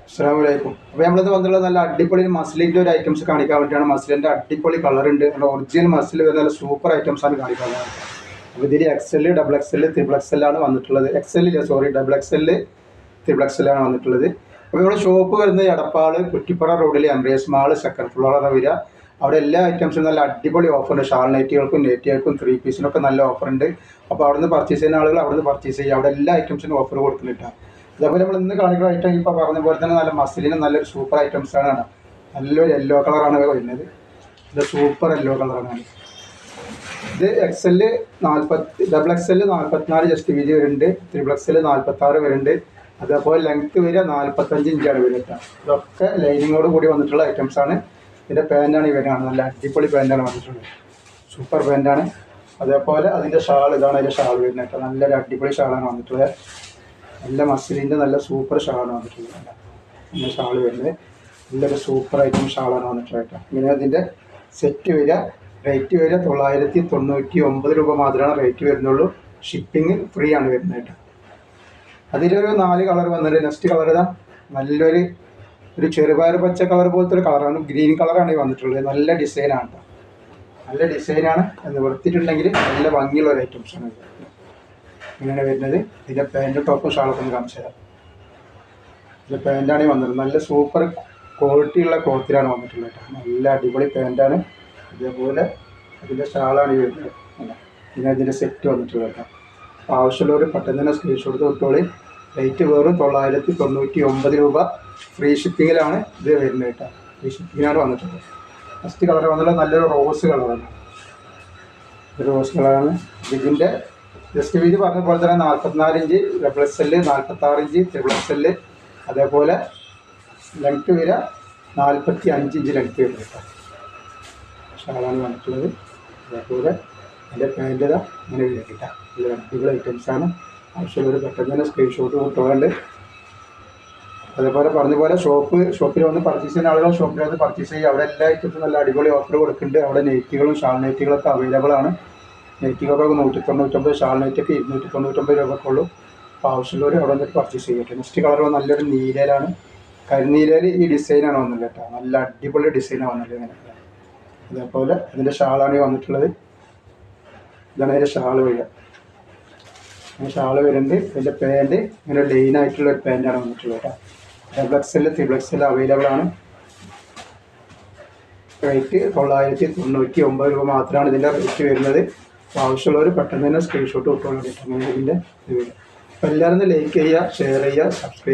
അസ്സലാമു അലൈക്കും. അപ്പോൾ നമ്മളിത് വന്നിട്ടുള്ള നല്ല അടിപൊളി മസ്ലിൻ്റെ ഒരു ഐറ്റംസ് കാണിക്കാൻ വേണ്ടിയാണ്. മസ്ലിൻ്റെ അടിപൊളി കളറുണ്ട്, നല്ല ഒറിജിനൽ മസ്ലിൽ വരുന്ന നല്ല സൂപ്പർ ഐറ്റംസാണ് കാണിക്കാൻ വേണ്ടത്. അപ്പോൾ ഇതിൽ XL, XXL, XXL ആണ് വന്നിട്ടുള്ളത്. XL ആണ് വന്നിട്ടുള്ളത്. അപ്പോൾ ഇവിടെ ഷോപ്പ് വരുന്നത് എടപ്പാള് കുറ്റിപ്പുറ റോഡിൽ എംബ്രേസ് മാൾ സെക്കൻഡ് ഫ്ലോറാണ് വരിക. അവിടെ എല്ലാ ഐറ്റംസും നല്ല അടിപൊളി ഓഫറുണ്ട്. ഷാൾ നൈറ്റികൾക്കും നെറ്റികൾക്കും 3 പീസിനൊക്കെ നല്ല ഓഫറുണ്ട്. അപ്പോൾ അവിടെ നിന്ന് പർച്ചേസ് ചെയ്യുന്ന ആളുകൾ അവിടെ നിന്ന് പർച്ചേസ് ചെയ്യുക. അവിടെ എല്ലാ ഐറ്റംസിനും ഓഫർ കൊടുക്കുന്നുണ്ടാണ്. അതേപോലെ നമ്മൾ ഇന്ന് കാണിക്കുന്ന ഐറ്റം ഇപ്പോൾ പറഞ്ഞ പോലെ തന്നെ നല്ല മസ്ലിന് നല്ലൊരു സൂപ്പർ ഐറ്റംസാണ്. നല്ലൊരു യെല്ലോ കളറാണ് വരുന്നത്. ഇത് സൂപ്പർ യെല്ലോ കളറാണ്. ഇത് XL 40, XXL 44 ജസ്റ്റ് വീതി വരുന്നുണ്ട്. XXL 46 വരുന്നുണ്ട്. അതേപോലെ ലെങ്ത്ത് വരിക 45 ഇഞ്ചാണ് വരുന്നത്. ഇതൊക്കെ ലൈനിങ്ങോട് കൂടി വന്നിട്ടുള്ള ഐറ്റംസാണ്. ഇതിൻ്റെ പാൻറ്റാണ് ഈ വരുന്നത്. നല്ല അടിപൊളി പാൻറ്റാണ് വന്നിട്ടുള്ളത്, സൂപ്പർ പാൻറ്റാണ്. അതേപോലെ അതിൻ്റെ ഷാൾ, ഇതാണ് അതിൻ്റെ ഷാൾ വരുന്നത്. നല്ലൊരു അടിപൊളി ഷാളാണ് വന്നിട്ടുള്ളത്. നല്ല മസ്ലിൻ്റെ നല്ല സൂപ്പർ ഷാളാണ് വന്നിട്ടുള്ളത്. നല്ല ഷാൾ വരുന്നത് നല്ലൊരു സൂപ്പർ ഐറ്റം ഷാളാണ് വന്നിട്ടുള്ളത്. ഇങ്ങനെ അതിൻ്റെ സെറ്റ് വരിക, റേറ്റ് വരിക 999 രൂപ മാത്രമാണ് റേറ്റ് വരുന്നുള്ളൂ. ഷിപ്പിംഗ് ഫ്രീ ആണ് വരുന്നത്. അതിലൊരു 4 കളർ വന്നിട്ട് നെക്സ്റ്റ് കളർ ഇതാ നല്ലൊരു ചെറുപയർ പച്ച കളർ പോലത്തെ ഒരു കളറാണ്, ഗ്രീൻ കളറാണ് ഈ വന്നിട്ടുള്ളത്. നല്ല ഡിസൈനാണ്, നല്ല ഡിസൈനാണ് എന്ന് കൊടുത്തിട്ടുണ്ടെങ്കിൽ നല്ല ഭംഗിയുള്ള ഒരു ഐറ്റംസാണ് ഇങ്ങനെ വരുന്നത്. ഇതിൻ്റെ പാൻറ്റും ടോപ്പും ഷാളൊക്കെ ഒന്ന് കാണിച്ചു തരാം. ഇതിൻ്റെ പാൻറ്റാണ് ഈ വന്നത്. നല്ല സൂപ്പർ ക്വാളിറ്റിയുള്ള ക്ലോത്തിലാണ് വന്നിട്ടുള്ളത്. നല്ല അടിപൊളി പാൻറ്റാണ്. ഇതേപോലെ അതിൻ്റെ ഷാളാണ് ഈ വരുന്നത്. പിന്നെ ഇതിൻ്റെ സെറ്റ് വന്നിട്ടുള്ളത്. ആവശ്യമുള്ളവർ പെട്ടെന്ന് തന്നെ സ്ക്രീൻഷോട്ട് തൊട്ടോളി. റേറ്റ് വെറും 999 രൂപ. ഫ്രീ ഷിപ്പിങ്ങിലാണ് ഇത് വരുന്നത് കേട്ടോ. ഫ്രീ ഷിപ്പിങ്ങിനാണ് വന്നിട്ടുള്ളത്. ഫസ്റ്റ് കളർ വന്നിട്ടുള്ളത് നല്ലൊരു റോസ് കളറാണ്. റോസ് കളറാണ്. ഇതിൻ്റെ ജസ്റ്റ് വീതി പറഞ്ഞ പോലെ തന്നെ 44 ഇഞ്ച് XL, 46 ഇഞ്ച് XXL. അതേപോലെ ലെങ്ത്ത് വരിക 45 ഇഞ്ച് ലെങ്ത്ത് വരിക കേട്ടോ. ഷാളാണ് വന്നിട്ടുള്ളത്. അതേപോലെ അതിൻ്റെ പാൻറ്റ് ഇതാ ഇങ്ങനെ വരിക കേട്ടോ. ഇത് അടിപൊളി ഐറ്റംസാണ്. ആവശ്യമുള്ളവർ പെട്ടെന്ന് തന്നെ സ്ക്രീൻഷോട്ട് കൊണ്ടുപോകാണ്ട്. അതേപോലെ പറഞ്ഞ പോലെ ഷോപ്പിൽ വന്ന് പർച്ചേസ് ചെയ്യുന്ന ആളുകൾ ഷോപ്പിൽ വന്ന് പർച്ചേസ് ചെയ്യുക. അവിടെ എല്ലാ ഐറ്റംസും നല്ല അടിപൊളി ഓഫർ കൊടുക്കുന്നുണ്ട്. അവിടെ നെറ്റുകളും ഷാൾ നൈറ്റുകളൊക്കെ അവൈലബിൾ ആണ്. നെറ്റുകൾക്കൊക്കെ 199, ഷാൾ നൈറ്റൊക്കെ 299 രൂപക്കുള്ളൂ. അപ്പോൾ ആവശ്യമുള്ളവർ അവിടെ വന്നിട്ട് പർച്ചേസ് ചെയ്യട്ടെ. നെക്സ്റ്റ് കളർ നല്ലൊരു നീലയിലാണ്, കരിനീലയിൽ ഈ ഡിസൈനാണ് വന്നത് കേട്ടോ. നല്ല അടിപൊളി ഡിസൈനാണ് വന്നത് ഇങ്ങനെ. അതേപോലെ അതിൻ്റെ ഷാളാണ് ഈ വന്നിട്ടുള്ളത്. ഇതാണ് അതിൻ്റെ ഷാൾ വരിക. ഷാൾ വരുന്നുണ്ട്. അതിൻ്റെ പാൻറ്റ് ഇങ്ങനെ ലൈനായിട്ടുള്ള ഒരു പാൻറ്റാണ് വന്നിട്ടുള്ളത് കേട്ടോ. XL, XXL അവൈലബിൾ ആണ്. റേറ്റ് 999 രൂപ മാത്രമാണ് ഇതിൻ്റെ റേറ്റ് വരുന്നത്. അപ്പോൾ ആവശ്യമുള്ളവർ പെട്ടെന്ന് തന്നെ സ്ക്രീൻഷോട്ട് കിട്ടുകയാണ് കേട്ടോ. അങ്ങനെ ഇതിൻ്റെ ഇത് വരും. അപ്പോൾ എല്ലാവരും ലൈക്ക് ചെയ്യുക, ഷെയർ ചെയ്യുക, സബ്സ്ക്രൈബ്